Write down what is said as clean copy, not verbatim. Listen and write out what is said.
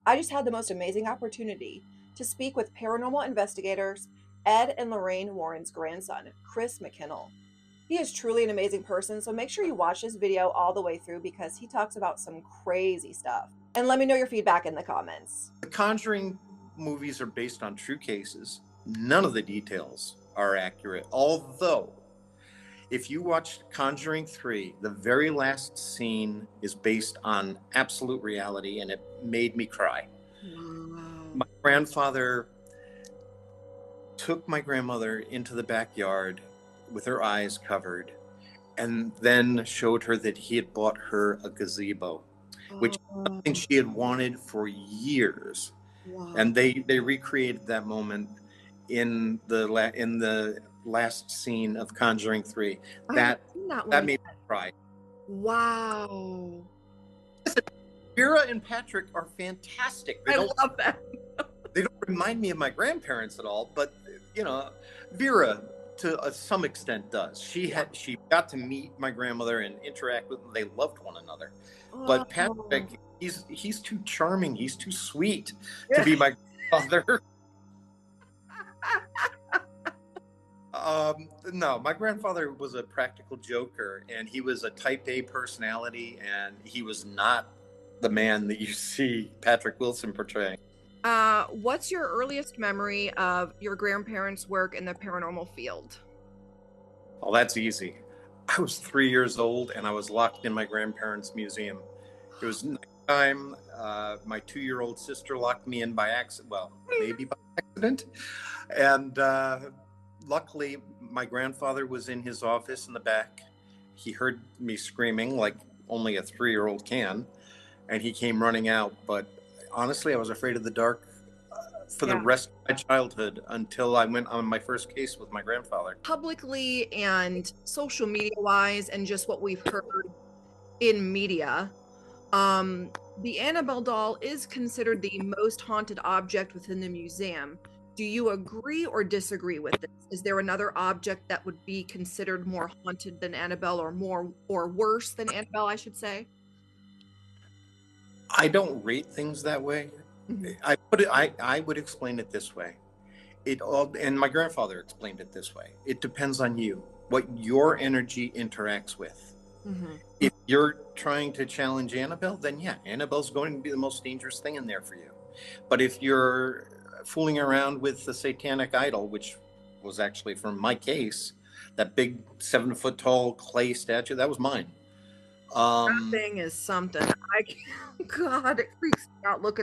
I just had the most amazing opportunity to speak with paranormal investigators Ed and Lorraine Warren's grandson, Chris McKinnell. He is truly an amazing person, so make sure you watch this video all the way through because he talks about some crazy stuff. And let me know your feedback in the comments. The Conjuring movies are based on true cases. None of the details are accurate. Although, if you watched Conjuring 3, the very last scene is based on absolute reality, and it made me cry. Wow. My grandfather took my grandmother into the backyard with her eyes covered and then showed her that he had bought her a gazebo, which is Oh, something she had wanted for years. wow. And they recreated that moment in the last scene of Conjuring 3. I haven't That seen that that one made me yet. cry. Wow. Vera and Patrick are fantastic. I love that. They don't remind me of my grandparents at all, but you know, Vera to some extent does. She got to meet my grandmother and interact with them. They loved one another. But Oh. Patrick, he's too charming. He's too sweet to be my grandfather. No, my grandfather was a practical joker, and he was a type A personality, and he was not the man that you see Patrick Wilson portraying. What's your earliest memory of your grandparents' work in the paranormal field? Oh, that's easy. I was 3 years old, and I was locked in my grandparents' museum. It was nighttime. My 2-year-old sister locked me in by accident. Well, maybe by accident. And luckily, my grandfather was in his office in the back. He heard me screaming like only a 3-year-old can, and he came running out. But honestly, I was afraid of the dark for the Yeah. rest of my childhood until I went on my first case with my grandfather. Publicly and social media wise, and just what we've heard in media, the Annabelle doll is considered the most haunted object within the museum. Do you agree or disagree with this? Is there another object that would be considered more haunted than Annabelle, or more or worse than Annabelle, I should say? I don't rate things that way. Mhm. I would explain it this way. It all, and my grandfather explained it this way. It depends on you, what your energy interacts with. Mhm. If you're trying to challenge Annabelle, then yeah, Annabelle's going to be the most dangerous thing in there for you. But if you're fooling around with the satanic idol, which was actually from my case, that big 7 foot tall clay statue, that was mine. That thing is something. I can't, God, it freaks me out looking